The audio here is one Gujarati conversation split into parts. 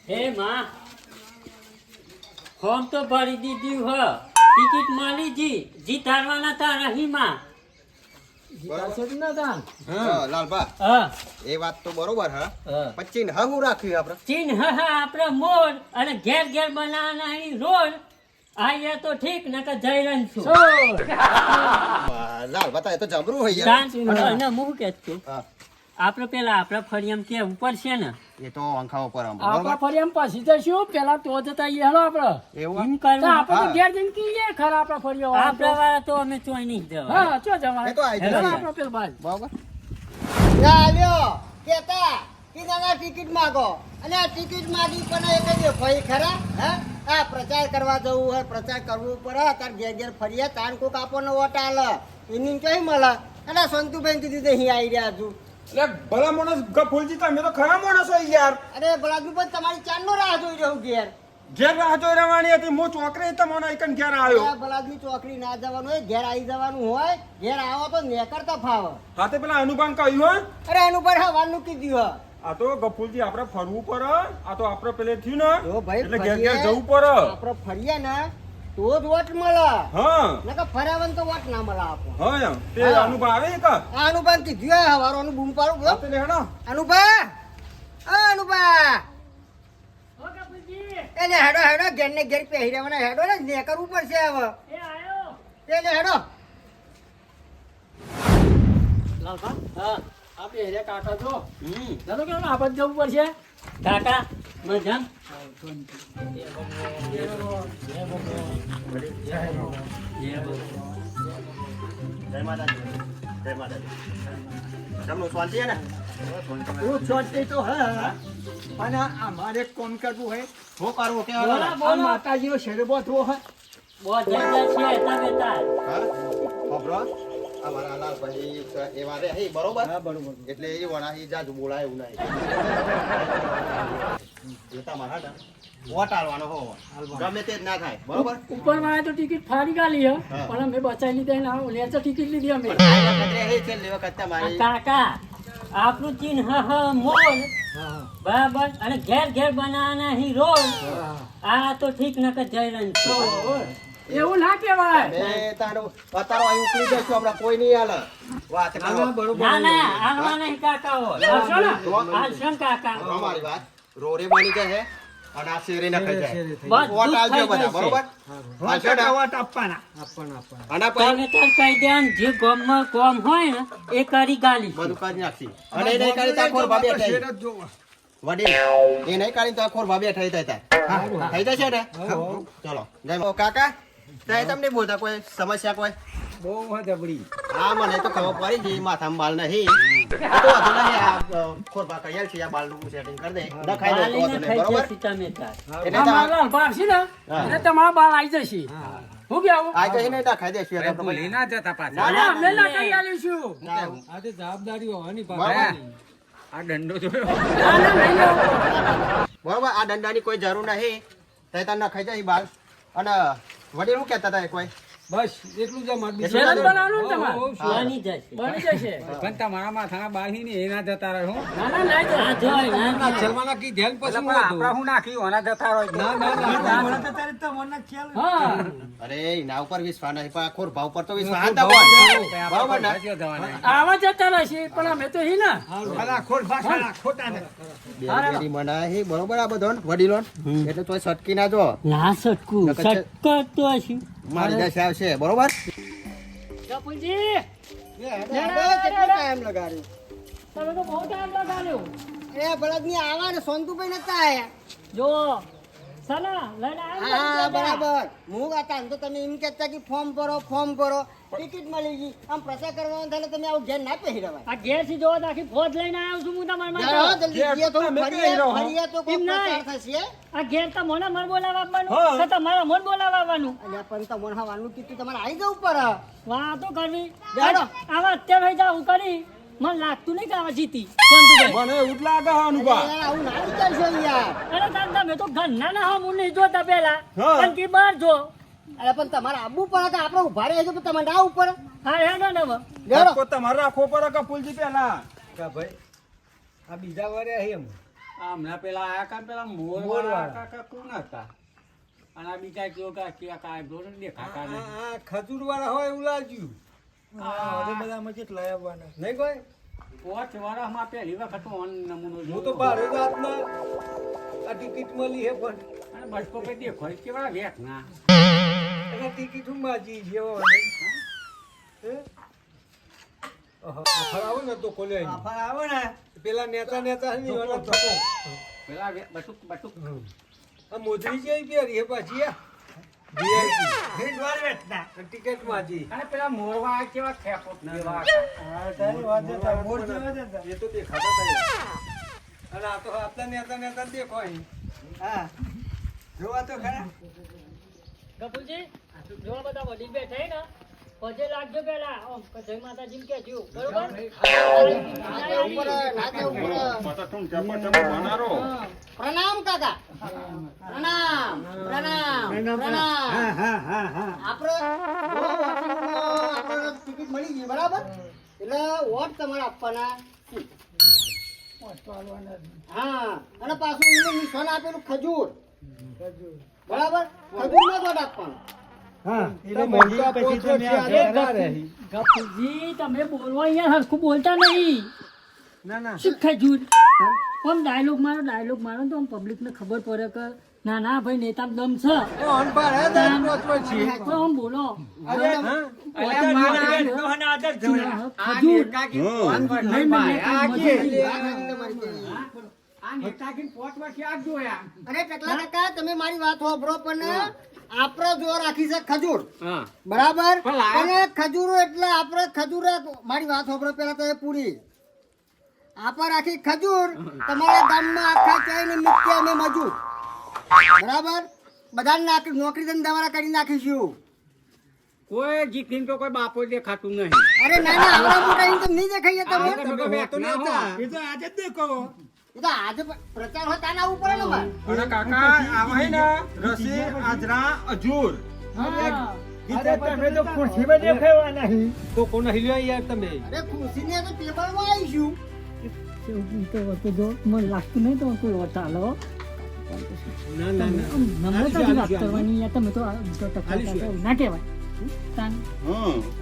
હે માં ફોર્મ તો ભરી દીધું હ ટિકિટ મળી જી ધારવાના તા રહી માં લાલબા હા એ વાત તો બરોબર હ હા. પછી હું રાખ્યું આપણે ચીન હા આપણે મોર અને ઘેર ઘેર બનાવવાના અહીં રોડ આયા તો ઠીક નકર જઈ રહ્યું છું લાલબા તા એ તો જબરું હોય યાર. અને હું કે છું હા, આપણે પેલા આપણા ફળિયામ કે ઉપર છે ને એ તો આંખા ઉપર આમ આપણા બરોબર ફરી એમ પાછી જઈશું પેલા તો જતા આવીએ હેલો આપડે એવું એમ તો કરવું આપણે તો હા. ઘેર જઈને કહીએ ખરા આપણા ફરીઓ આપણા વાળા તો અમે ચોઈ નહીં જવા હા ચો જવાય એ તો આઈ હેલો જશે. આપણે પેલા બાજુ બરોબર ચાલ્યો કેતા કીધાના ટિકિટ માંગો અને આ ટિકિટ માંગી પણ એક જ ભાઈ ખરા હા આ પ્રચાર કરવા જવું હોય પ્રચાર કરવું પડે તાર ઘેર ઘેર ફરીએ તાન કોક આપણને વોટ આલે એની કઈ મળે અને સંતુભાઈ કીધું તો અહીં આવી રહ્યા છું એટલે ભલા માણસ ગફુલજી તમે તો ખરા માણસ હોય યાર. અરે બળાદુ પણ તમારી ચાંદનો રાહ જોઈ રહ્યું ઘેર ઘેર રાહ જોઈ રહેવાની હતી હું ચોકરે તમને એકન ઘેર આવ્યો. બળાદની ચોકડી ના જવાનું હોય ઘેર આવી જવાનું હોય ઘેર આવો તો નેકરતા ફાવે હાથે પેલા અનુભાન કહ્યું હો અરે એનું પર હવાનું કીધું હ આ તો ગફુલજી આપણે ફરવું પડે આ તો આપણે પેલે થયું ને જો ભાઈ એટલે ઘેર ફરીએ, ઘેર જવું પડે. આપણે ફરીએ ને તો જ વોટ મળે હા નકર ફરાવન તો વોટ ના મળે આપો હા એમ તે હા. અનુભવ આવે કે આ અનુભાન કીધું હે હવારોનું બૂમ પાડું બોલો. પેલે હેડો અનુભા અનુભા એટલે હેડો હેડો ઘેર ને ઘેર પહેરી રહેવાના હેડો ને ને કરવું પડશે હવે એટલે હેડો લાલભા હા આપણે હેરે કાકા જો હમ ચાલો કે આપણે જવું પડશે કાકા મજા જય માતાજી જય માતાજી તમને શાંતિ છે ને હું છોડતી તો હા અને અમારે કોમ કરવું હોય શું કરવું કે બોલો, આ માતાજીનો શેરબો થવો હોય બહુ જગ્યા છે તમે તાર હા ખબરો અમારા લાલભાઈ એવા રે હે બરોબર હા બરોબર એટલે એ વણા એ જાજુ બોલાય એવું નહીં એ તમારા ને વોટ આલવાનો હો ગમે તે જ ના થાય બરોબર ઉપર વાળા તો ટિકિટ ફાડી ગાલી હે હા. પણ અમે બચાવી લીધા ને આ લેચર ટિકિટ લીધી અમે આ વખતે હે છેલ્લી વખત આ તમારી કાકા આપણું ચીન મોર બરાબર અને ઘેર ઘેર બનાવવાના અહીં રોડ આ તો ઠીક નકર જઈ રહ્યું છું એવું ના કહેવાય મેં તારો અત્યારે અહીં ઉકળી જઈશું હમણાં કોઈ નહીં આલે વાત કરો ના ના હાલવા નહીં કાકાઓ હાલશો ને? હાલશો ને કાકા અમારી વાત રોરે બની જાય હે અને આ શેરે નખાઈ જાય બધું વોટ આલજો થઈ બધા જશે. બરોબર આલજો ને? વોટ આપવાના અને પછી તમે તો કહી દેવાનું જે ગામમાં કોમ હોય ને એ કરી ગાલી બધું કરી નાખી અને એ નહીં કરી તો આખોર ભાભી થઈ વડીલ એ નહીં કરી તો આખોર ભાભી થઈ થાય થઈ જશે ને ચલો જય કાકા ત્યાં તમને બોલતા કોઈ સમસ્યા કોઈ બહુ જબરી હા મને તો ખબર પડી ગઈ માથામાં બાલ નહીં આ તો વાંધો નહીં આ ખોરપા કહીએ છીએ આ બાલનું સેટિંગ કરી દે નખાઈ દે તો વાંધો નહીં, ખાઈ બરોબર જશે તમે તાર એટલે તમારે અમારા ભાગ છે ને એટલે તમારા બાલ આવી જશે હું કેવું આ કઈ નહીં નખાઈ દેશું એટલે આપણે પછી. ના ના, અમે ના કઈ આલીશું ના, જવાબદારી હોવાની બરોબર આ દંડો જોયો ના ના નહીં લેવો. બરોબર આ દંડાની કોઈ જરૂર નહીં તઈ તાર નખાઈ જાય બાલ અને વડીલ શું કહેતા હતા કોઈ બસ એટલું જ અમારે એટલું શેરત જ? બનાવવાનું ને તમારે બની જશે બની જશે પણ તમારા માથાના બાહી ને એના જતા રહે હું ના ના ના આ જાય. જોઈ ના ચલવાના કી ધ્યાન પછી આપણા હું નાખી ઓના જતા રહે ના હા અરે એના ઉપર વિશ્વાસ નહીં પણ આ ખોર ભાવ પર તો વિશ્વાસ હતા બોલ. બરોબર ને આવા જતા રહેશે પણ અમે તો હી ના બેરી મનાહી બરોબર આ બધો વડીલો એટલે તોય સટકી ના જો ના સટકું નકર છે. સટકત તો હશે મારી દશા આવશે બરોબર કપૂરજી કેટલો ટાઈમ લગાડ્યો તમે તો બહુ ટાઈમ લગાડ્યો એ બળદની આવા ને સોનતુભાઈ નતા આયા જો સલા લઈને હા બરાબર હું હતા તો તમે એમ કહેતા કે ફોર્મ ભરો ટિકિટ મળી ગઈ આમ પ્રચાર કરવાનો થાય તમે આવું ઘેર ના પહેરી રવાય આ ઘેર થી જોવા આખી ફોજ લઈને આવ્યો છું હું તમારા જાઓ, માટે જલ્દી જઈએ તો ફરીએ તો કોઈ એમ નહીં. પ્રચાર થશે આ ઘેર તો મને મન બોલાવવા આવવાનું કે તમારા મન બોલાવવા આવવાનું અલ્યા પણ તમને હવાનું કીધું તમારે આવી જવું પડે વાતો કરવી જાડો. આવા અત્યારે થઈ જાવ કરી મને લાગતું નહીં કે આવા જીતી સંતુભાઈ મને એવું જ લાગે હે અનુભવ યાર, આવું ના વિચારશો યાર અરે તાન તમે તો ઘરના ના હો હું નહીં જોતા પેલા હા. પણ કી બહાર જો અરે પણ તમારે આવવું પડે કે આપણે ઉભા રહીએ છીએ પણ તમારે ના આવવું પડે હા હેડો ને હવે જાડો. તમારે રાખવો પડે કે ફૂલજી પેલા ભાઈ આ બીજા વારે એમ હમણાં પેલા આયા કા પેલા મોરવાળા કાકા કોણ હતા? અને આ બીજા કયો કાકા જોડે દેખાતા નહીં. આ ખજૂર વાળા હોય એવું લાગ્યું. હવે બધામાં કેટલા આવવાના નહીં કોઈ? 5 વર્ષમાં પહેલી વખત ઓન નમૂનો હું જોયો. તો ભારે જાતના આ ટિકિટ મળી હે પણ અને બસ પર કઈ દેખો કેવા વેક ના. એના ટિકિટ હું માજી જેવો નહીં. હે? આફર આવો ને તો ખોલે અહીં. આફર આવો ને પેલા નેતા નહીં ઓલા થકો. પેલા બટુક બટુક આ મોજરી જેવી પહેરી હે પાછી આ. VIP. ટિકિટ માજી. અને પેલા મોરવા કેવા ખેપોટ જેવા તારી વાત છે, તારી મોર જેવા છે. એ તો દેખાતા હતા. અને આ તો આપણા નેતા દેખો અહીં. હા જોવા તો ખરા. કપૂરજી જો બધા વડીલ બેઠા ને પજે લાગજો પેલા ઓમ જય માતાજી કહેજો બરોબર નાચે ઉપર પ્રણામ કાકા પ્રણામ પ્રણામ પ્રણામ હા હા હા હા આપણે આપણે ટિકિટ મળી ગઈ બરાબર એટલે વોટ તમારે આપવાના હા અને પાછું એને નિશાન આપેલું ખજૂર બરાબર ખજૂર નો વોટ આપવાનો હા એટલે મોટા પછી તમે આ ઘેરા રહી. કપૂરજી તમે બોલવા અહીંયા હરખું બોલતા નહીં ના ના શું ખજૂર આમ ડાયલોગ મારો તો આમ પબ્લિકને ખબર પડે કે ના ના ભાઈ નેતા દમ છે એ અનપઢ હે તારી પોચમાં છીએ. તો આમ બોલો અરે હા. ખજૂર આ નેતાજી 5 વર્ષ આ જોયા. અરે ટકલા કાકા તમે મારી વાત સાંભળો પણ આપણે જો રાખી છે ખજૂર હા બરાબર પણ આ- અને ખજૂર એટલે આપણે ખજૂર મારી વાત સાંભળો પેલા તો એ પૂરી આપણે રાખી ખજૂર તમારા ગામમાં આખા ચાઈને મિત્યા અમે મજૂર બરાબર બધાને નાખી નોકરી ધંધાવાળા કરી નાખીશું કોઈ જીતીને તો કોઈ બાપો દેખાતું નહીં. અરે ના ના આવડા મોટા અહીં તો નહીં દેખાઈએ તમે આ તમે વેક ના હો. એ તો આજે જ દેખો એ તો આજે પ્રચાર હોય તાના ઉપર ને મારે અને કાકા આવા હે ને રસી આજરા અજૂર. અરે તમે તો ખુરશીમાં દેખાવા નહીં. તો કોને હિલ્યો યાર તમે? અરે ખુરશીને તો ટેબલમાં આવીશું મને લાગતું નહીં તો કોઈ વાત ચાલો ના ના ના. નમ્રતાથી વાત કરવાની યાર તમે તો ના કહેવાય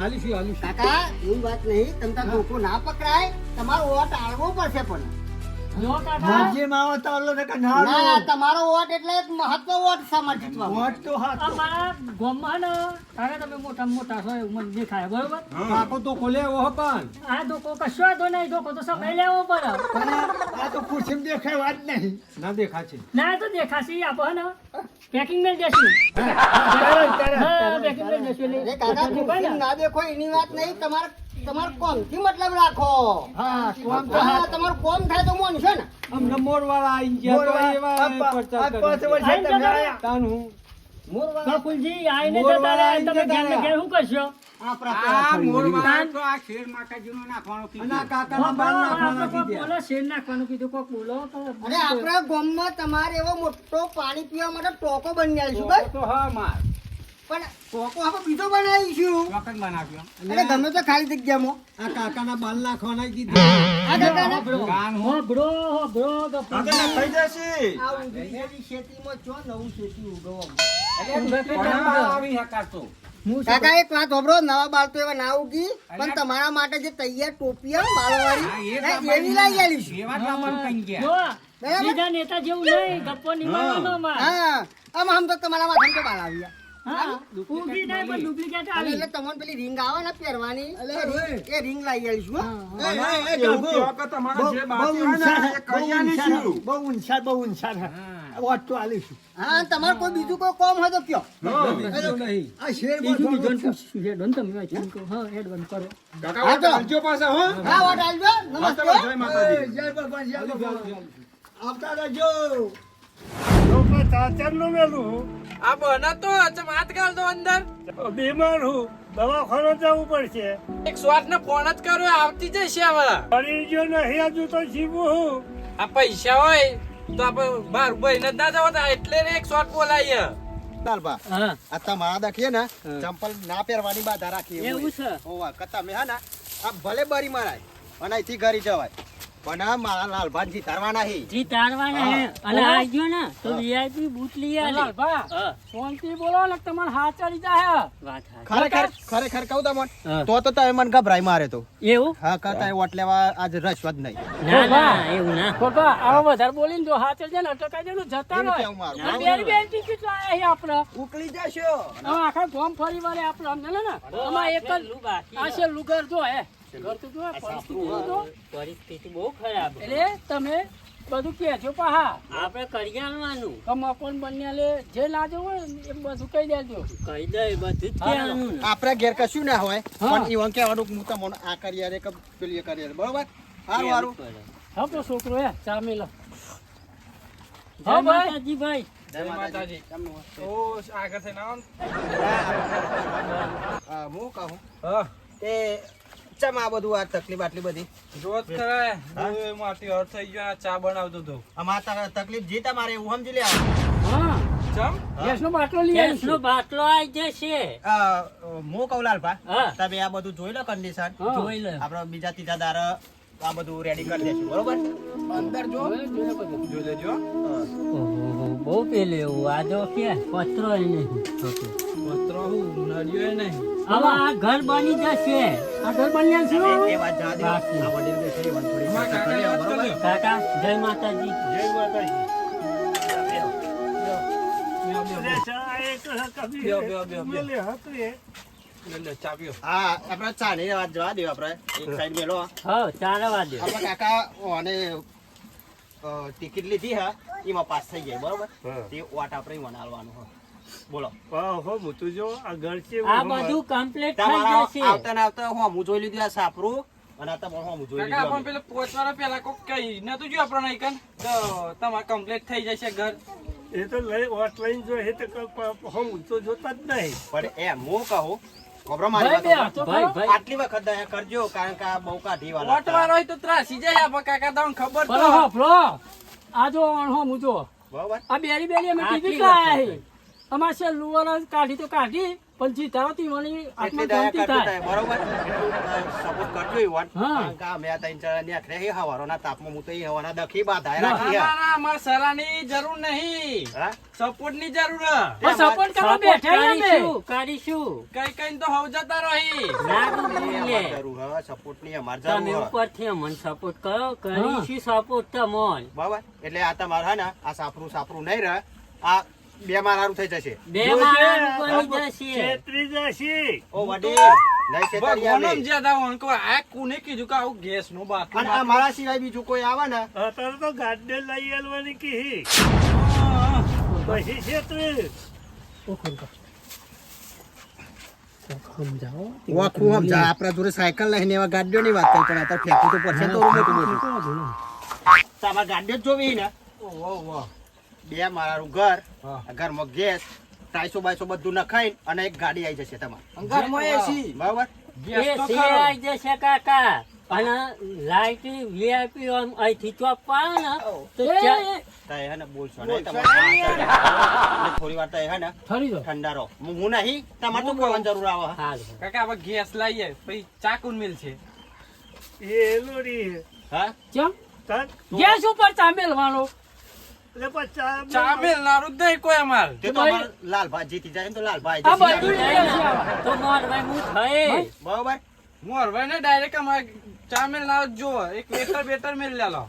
આલીશું. કાકા એવી વાત નહીં તમે તાર ધોકો ના પકડાય તમારો વોટ આળવો પડશે પણ જો કાકા રાજ્યમાં આવો તો ઓલો ને કે ના ના લો. તમારો વોટ એટલે એક મહત્વ વોટ સમાજ જીતવા વોટ તો હાથ અમારા ગામમાં ને તારે તમે મોટા છો એવું મને દેખાય બરોબર કાકો તો ખોલે ઓહ પણ. આ ધોકો કશો વાંધો નહીં ધોકો તો સમય લેવો પડે આ તો ખુરશીમાં દેખાવા જ નહીં. ના દેખાશે. ના તો દેખાશે આપો ને પેકિંગ મેલ દેશું હા પેકિંગ મેલ દેશું અરે કાકા ખુરશી ના દેખો એની વાત નહીં તમારે કોમથી મતલબ રાખો હા કોમ તો હા હાથ. તમારું કોમ થાય તો મોન છે ને આમ મોરવાળા આઈ ગયા તો એવા આ પ્રચાર પાંચ કરે. વર્ષે તમે આયા. તાનું. કપૂરજી આઈને જતા રહ્યા તમે ઘેર ને ઘેર શું કરશો આ મોરવા તો આ શેર માતાજીનો નાખવાનો અને આ કીધું. કાકાના બાલ નાખવાના કોક કીધા. બોલો શેર નાખવાનું કીધું કોક બોલો અને આપણા ગામમાં તમારે એવો મોટો પાણી પીવા માટે ટોકો બની આવીશું બસ તો હા માર પણ ટોકો આપણે બીજો બનાવીશું વખત બનાવ્યો. અરે ગમે તો ખાલી જગ્યામાં આ કાકાના બાલ નાખવાના કીધા. આ કાકાના ગાન હો. હોભળો કપૂરજી થઈ જશે. આ ઉજળી ખેતીમાં ચો નવું ખેતી ઉગવવામાં પણ આવી શકાતો. કાકા એક વાત હોભરો નવા બાળ તો એવા ના ઉગી પણ તમારા માટે જે તૈયાર ટોપી આવે હા, એ બાળવાળી બાબા એવી લાવી આલીશું એવા જ આપણને કઈ ગયા. જો બરાબર? બીજા નેતા જેવું નહીં ગપ્પો નિમાવાનો માં હા આમ તો તમારા માથે તો બાળ આવ્યા હા ઊભી નહીં પણ ડુપ્લિકેટ અને આવી એટલે તમને પેલી રિંગ આવે ને પહેરવાની એ રિંગ લાવી આલીશું હો. એવું કહો કે તમારા જે બાકી હોય ને એ કરી આલીશું. બહુ ઊંચા છે. વોટ તો આલીશું. હા તમારે કોઈ બીજું કોઈ કોમ હોય તો કયો બીજું નહીં. આ શેર બીજું બધો બીજું પૂછ્યું છે ડોન તમે વાંચી કહો હા એડ બંધ કરો કાકા હા, વાત તો. કરજો પાછા હો. હા વોટ આલજો હા, ચલો, નમસ્તે જય માતાજી. જય ભગવાન જય ભગવાન. આવતા રહેજો. લોકો ચાચરનું મેલું. આ બના તો વાત કર દો અંદર. બીમાર હું દવાખાને જવું પડશે. એક સ્વાદ ને ફોન જ કર્યો આવતી જશે હવે. પડી ગયો નહીં હજુ તો જીવું હું. આ પૈસા હોય તો આપણે બાર બહીને જ ના જવા એટલે ને એક સ્વાદ બોલાય. ચાલબા હા આ તમારા દાખીએ ને ચંપલ ના પહેરવાની બાધા રાખી એવું છે હોવા કે તમે હા ને આ ભલે બારી મારાય અને અહીંથી ઘરી જવાય પણ આ મારા લાલભાન જીતાડવાના છે. જીતાડવાના હે અને આ ગયો ને તો VIP બૂટ લઈ આલે લાલભા, હા, શાંતિ બોલો ને તમારે હાચારી જાય. વાત સાચી. ખરેખર કહું તમને હા. તો તમે મને ગભરાઈ મારે તો એવું હા કરતા વોટ લેવા આજ રસવા જ નહીં. ના ના એવું ના ખોટા આવા વધારે બોલીને જો હાચર છે ને અટકાઈ જાય ને જતા એવું રહો. કેવું મારું. આ બે ટિકિટ લાયા છે આપણે. ઉકળી જશો. હવે આખા ગામ ફરી વારે આપણે સમજે ને આમાં એક જ પેલું બાકી આ છે લુગર જો હે ઘર તો જો પરિસ્થિતિ જો. પરિસ્થિતિ બહુ ખરાબ એટલે તમે બધું કહેજો પાહા આપણે કરી આલવાનું કમાકોન બન્યા લે જે લાજો હોય ને એ બધું કહી દેજો. કહી દે બધું જ કહેવાનું ને. આપણા ઘેર કશું ના હોય હા. પણ ઈવન કહેવાનું કે હું તમને આ કરી આલે કે પેલું એ કરી આલે. બરોબર સારું સારું હા તો છોકરો હે ચા મેલો. જય હા ભાઈ. માતાજી ભાઈ. જય માતાજી. ઓ આગળ થઈને આવો ને. હું કહું હા એ ચમ આ બધું આ તકલીફ આટલી બધી જોત ખરા માટી હર થઈ ગયો આ ચા બનાવતો તો અમારા તકલીફ જે તમારે એવું સમજી લે હા ચમ ગેસનો બાટલો લઈ ગેસનો આવી બાટલો આવી જશે હું કહું લાલભા હા. તમે આ બધું જોઈ લો કન્ડિશન હા. જોઈ લે આપણે બીજા ત્રીજા દાર આ બધું રેડી કરી દઈશું બરોબર અંદર જો જોઈ લેજો. ઓહો, બહુ પેલું એવું આ જો કે પત્રો ય નહીં પત્રો હું નડ્યો નહીં. હવે આ ઘર બની જશે આ ઘર બન્યા છે એ વાત જવા દો બાકી. આ વડીલ બેઠે એ વાત થોડી અમારા ચર્ચા કરી કાકાને લો, વાત બરોબર? કરજો. કાકા જય માતાજી જય માતાજી બેહો, બેહો, અરે ચા એક કભી બેહો, બેહો, બેહો, બેહો. મેલે હતું એ લે, લે, ચા પીઓ. હા આપણે ચા ની વાત જવા દો આપણે એક સાઈડ મેલો હા ચાલવા દે આપણા કાકા અને ટિકિટ લીધી હા એમાં પાસ થઈ જાય બરોબર હા. તે વાટ આપણે ઈવન આલવાનું હા બોલો હો હું જો આ ઘર છે આ બધું કમ્પ્લીટ થઈ તમારા જશે આવતા ને આવતા હું જોઈ લીધું આ સાપરું અને આ તમારે હું જોઈ કાકા લીધું પણ પેલો પોચવાના પેલા કોક કઈ નતું જો આપણને ઈકન તો તમારે કમ્પ્લીટ થઈ જશે ઘર. એ તો લઈ ઓટ લઈને જો એ તો હમ તો જોતા જ નહીં પણ એમ હું કહું ખબર મારી ભાઈ બે વાત હાથો ભાઈ કરો. ભાઈ આટલી વખત દયા કરજો કારણ કે આ બહુ કાઢી વાળા ઓટવાળો હોય તો ત્રાસી જાય આપણે કાકા તમને ખબર બરો તો હોફળો. આ જો અણહો મુજો બરોબર આ બેરી બેરી અમે આટલી ટિકિટ લાયા વખત. છે અમારે છે લુવારા કાઢી તો કાઢી પણ જીતાવતી મળી એટલી આત્મા દયા શાંતિ કરજો થાય. તાય, બરોબર સપોર્ટ કરજો ઈવન હા. કારણ કે આ મેં ત્રણ ચાર ને આખરે એ હવારોના તાપમાં હું તો એ હવાના દખી બાધાય ના, રાખી ના, ના, અમારે સલાહની જરૂર નહીં હા સપોર્ટની જરૂર હે. પણ સપોર્ટ કરવા સપોર્ટ બેઠા ને અમે. કરીશું કરીશું કઈ કઈ તો હવ જતા રહી. ના એ બોલીએ. અમાર જરૂર હે સપોર્ટ ની અમાર તમે જરૂર હે. ઉપરથી અમને સપોર્ટ કરો કરીશું સપોર્ટ તમને બરાબર એટલે આ તમારે હે ને આ સાપરું સાપરું નહીં રહે આ બે મારું થઈ જશે બે માળા બની જશે છેતરી જશે ઓ વડીલ નહીં છેતરી ભગવાન આવે. જ્યાદા વણકો આ કોને કીધું કે આવું ગેસ નું બાટલું અને આ મારા સિવાય બીજું કોઈ આવે ને અત્યારે તો ગાડી લઈ આવવાની કી પછી છેતરી સમજાવો. વાખું સમજા આપણા જોડે સાયકલ લઈને એવા ગાડીઓ ની વાત કરી પણ અત્યારે ફેંકવું તો પડશે તો મોટું મોટું તમારે ગાડીઓ જ જોવી ને ઓહો, વાહ. બે મારું ઘર હા. ઘરમાં ગેસ ટાઈસો બાઈસો બધું નખાઈ અને એક ગાડી આવી જશે તમારે ઘરમાં એસી બરાબર ગેસ એ તો સિંહ ખરો. આવી જશે કાકા અને લાઈટ VIP અહીંથી ચોપ પાડો ને તો એ, ચા- એ, તો એ હે ને બોલશો બોલશો નહીં તમારે નહીં. એટલે થોડી વાર તો એ હે ને ફરી જાઓ. ઠંડા રહો હું નહીં તમારે તો કરવાની જરૂર આવે હે. હારું. કાકા આપણે ગેસ લાવીએ પછી ચાકુન મિલ છે. એ લોડી હા કેમ? તક ગેસ ઉપર ચા મેલવાનો. એટલે પછી ચા મિલ નારું જ નહીં કોઈ અમાર. તે તો અમારે લાલભાઈ જીતી જાય ને તો લાલભાઈ આ જીતી બધું જાય. લઈ આવશે. તો મોરભાઈ હું થઈ બરોબર મોરભાઈ ને ડાયરેક્ટ અમારે ચા મિલ ના જો એક વેટર મિલ લેલો.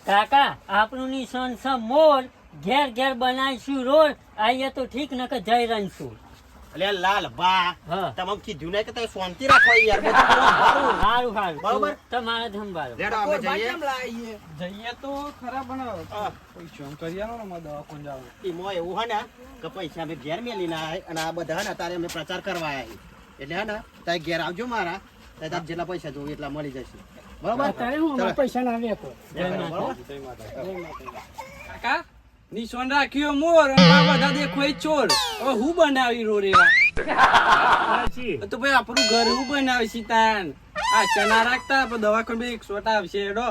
કાકા આપણું નિશાન છે મોર ઘેર ઘેર બનાવીશું રોડ આઈએ તો ઠીક ન કે જઈ રહીશું એટલે લાલભા હા. તમે કીધું નહીં કે તમે શાંતિ રાખો યાર બધું તમારું સારું. સારું બરોબર. સારું તમારે ધંભાળો લેડો અમે જઈએ જઈએ તો ખરા પણ પૈસા આમ કરી આલો ને અમારે દવાખાને જવાનું. એમાં એવું હે ને કે પૈસા અમે ઘેર મેલીને આયા અને આ બધા હે ને તારે અમે પ્રચાર કરવા આયા એટલે હે ને તારે ઘેર આવજો મારા તારે જેટલા પૈસા જોવે એટલા મળી જશે બરોબર અત્યારે હું અમારા પૈસા ના વેકો. કાકા નિશાન રાખ્યો મોર અને આ બધા દેખોય ચોર. હવે હું બનાવી રો રેવા સાચી તો ભાઈ આપણું ઘર હું બનાવી સીતાન આ ચના રાખતા પણ દવાખાને 100 આવશે એડો